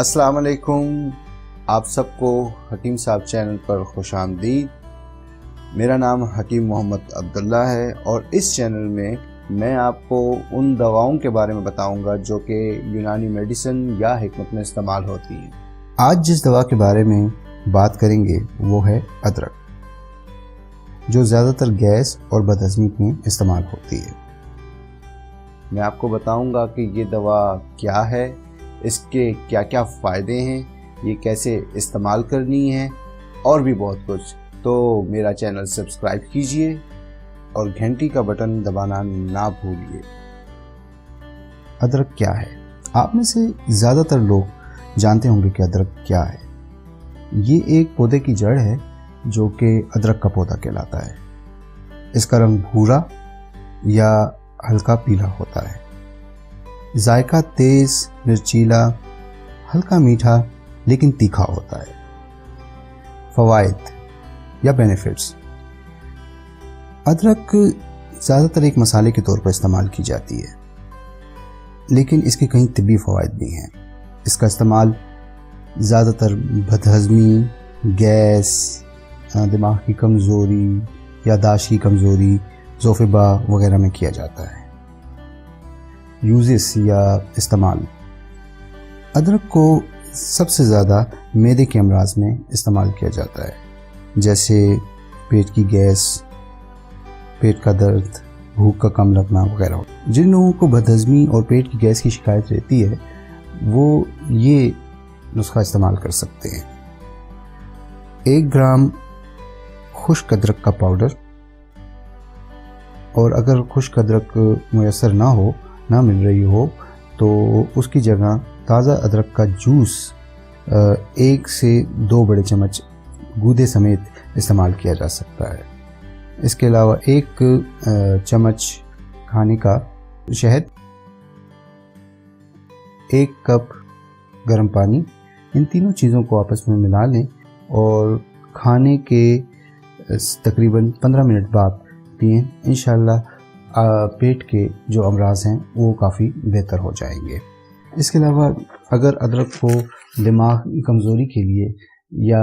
अस्सलाम वालेकुम, आप सबको हकीम साहब चैनल पर खुश आमदीद। मेरा नाम हकीम मोहम्मद अब्दुल्ला है और इस चैनल में मैं आपको उन दवाओं के बारे में बताऊंगा जो कि यूनानी मेडिसिन या हिकमत में इस्तेमाल होती हैं। आज जिस दवा के बारे में बात करेंगे वो है अदरक, जो ज़्यादातर गैस और बदहज़मी में इस्तेमाल होती है। मैं आपको बताऊंगा कि ये दवा क्या है, इसके क्या क्या फ़ायदे हैं, ये कैसे इस्तेमाल करनी है और भी बहुत कुछ। तो मेरा चैनल सब्सक्राइब कीजिए और घंटी का बटन दबाना ना भूलिए। अदरक क्या है? आप में से ज़्यादातर लोग जानते होंगे कि अदरक क्या है। ये एक पौधे की जड़ है जो कि अदरक का पौधा कहलाता है। इसका रंग भूरा या हल्का पीला होता है। जायका तेज, मिर्चीला, हल्का मीठा लेकिन तीखा होता है। फ़वाइद या बेनिफिट्स, अदरक ज़्यादातर एक मसाले के तौर पर इस्तेमाल की जाती है, लेकिन इसके कई तिब्बी फ़वाइद भी हैं। इसका इस्तेमाल ज़्यादातर बदहज़मी, गैस, दिमाग की कमज़ोरी, यादाश्त की कमज़ोरी, ज़ोफ़ेबा वगैरह में किया जाता है। यूज़ेस या इस्तेमाल, अदरक को सबसे ज़्यादा मैदे के अमराज में इस्तेमाल किया जाता है, जैसे पेट की गैस, पेट का दर्द, भूख का कम लगना वगैरह। जिन लोगों को बदहज़मी और पेट की गैस की शिकायत रहती है वो ये नुस्खा इस्तेमाल कर सकते हैं। 1 ग्राम खुश्क अदरक का पाउडर, और अगर खुश्क अदरक मुयस्सर ना मिल रही हो तो उसकी जगह ताज़ा अदरक का जूस 1 से 2 बड़े चम्मच गूदे समेत इस्तेमाल किया जा सकता है। इसके अलावा 1 चम्मच खाने का शहद, 1 कप गर्म पानी, इन तीनों चीज़ों को आपस में मिला लें और खाने के तकरीबन 15 मिनट बाद पिएं। इंशाअल्लाह पेट के जो अमराज हैं वो काफ़ी बेहतर हो जाएंगे। इसके अलावा अगर अदरक को दिमाग की कमज़ोरी के लिए या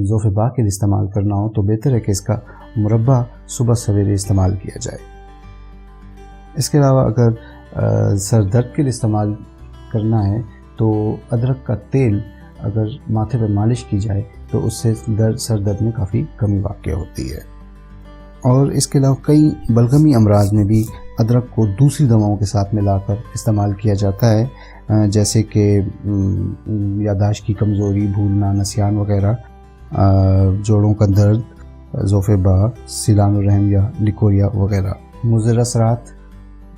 ज़ोफ़ेबा के लिए इस्तेमाल करना हो तो बेहतर है कि इसका मुरब्बा सुबह सवेरे इस्तेमाल किया जाए। इसके अलावा अगर सर दर्द के लिए इस्तेमाल करना है तो अदरक का तेल अगर माथे पर मालिश की जाए तो उससे सर दर्द में काफ़ी कमी वाक़ होती है। और इसके अलावा कई बलगमी अमराज में भी अदरक को दूसरी दवाओं के साथ मिलाकर इस्तेमाल किया जाता है, जैसे कि यादाश्त की कमज़ोरी, भूलना, नसियान वगैरह, जोड़ों का दर्द, ज़ोफ़ेबा, सिलान रहम या लिकोरिया वगैरह। मुज़र असरात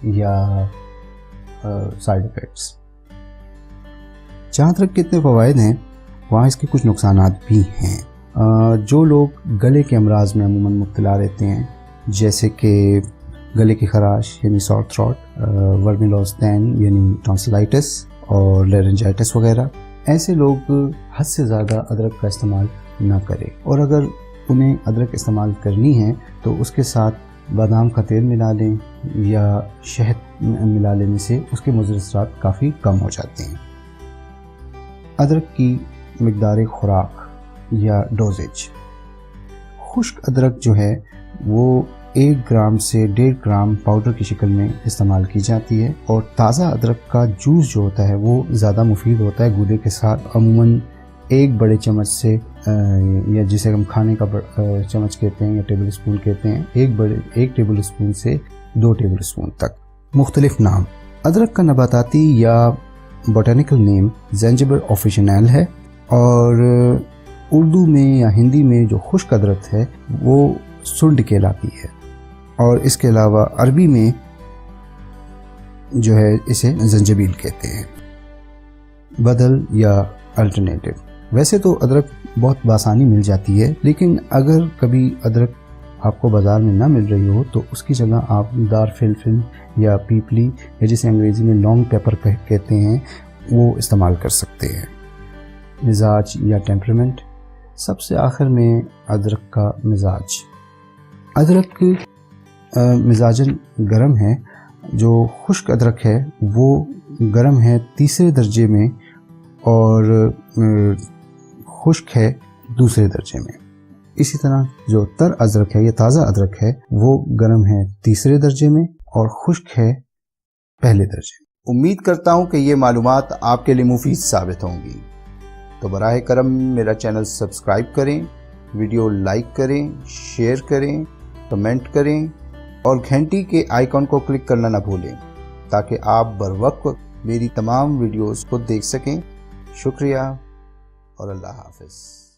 या साइड इफ़ेक्ट्स, जहाँ तक कितने फ़वाइद हैं वहाँ इसके कुछ नुकसानात भी हैं। जो लोग गले के अमराज में अमूमन मुब्तला रहते हैं, जैसे कि गले की खराश यानी सॉर थ्रोट, वर्मिलोस्टैन यानी टॉन्सिलाइटिस और लैरिंजाइटिस वगैरह, ऐसे लोग हद से ज़्यादा अदरक का इस्तेमाल ना करें। और अगर उन्हें अदरक इस्तेमाल करनी है तो उसके साथ बादाम का तेल मिला लें या शहद मिला लेने से उसके मुज़र असरात काफ़ी कम हो जाते हैं। अदरक की मिक़दार खुराक या डोजेज, खुश्क अदरक जो है वो 1 ग्राम से 1.5 ग्राम पाउडर की शक्ल में इस्तेमाल की जाती है, और ताज़ा अदरक का जूस जो होता है वो ज़्यादा मुफीद होता है गूदे के साथ। अमूमन 1 बड़े चम्मच से या जिसे हम खाने का चम्मच कहते हैं या टेबल स्पून कहते हैं, 1 टेबल स्पून से 2 टेबल स्पून तक। मुख्तलिफ नाम, अदरक का नबाताती या बोटानिकल नेम ज़ेंजिबर ऑफिशिनल है, और उर्दू में या हिंदी में जो खुश्क अदरक है वो सुंड कहलाती है, और इसके अलावा अरबी में जो है इसे जंजबील कहते हैं। बदल या अल्टरनेटिव, वैसे तो अदरक बहुत बासानी मिल जाती है, लेकिन अगर कभी अदरक आपको बाज़ार में ना मिल रही हो तो उसकी जगह आप दार फिलफिल या पीपली या जिसे अंग्रेज़ी में लॉन्ग पेपर कहते हैं वो इस्तेमाल कर सकते हैं। मिजाज या टेम्परामेंट, सबसे आखिर में अदरक का मिजाज। अदरक मिजाजन गर्म है, जो खुश्क अदरक है वो गर्म है तीसरे दर्जे में, اور خشک ہے دوسرے درجے میں. اسی طرح جو تر ادرک ہے یا تازہ ادرک ہے وہ گرم ہے تیسرے درجے میں اور خشک ہے پہلے درجے میں. امید کرتا ہوں کہ یہ معلومات آپ کے لیے مفید ثابت ہوں گی. تو براہ کرم میرا چینل سبسکرائب کریں، ویڈیو لائک کریں، شیئر کریں، کمنٹ کریں اور گھنٹی کے آئیکن کو کلک کرنا نہ بھولیں تاکہ آپ بروقت میری تمام ویڈیوز کو دیکھ سکیں. شکریہ اور اللہ حافظ.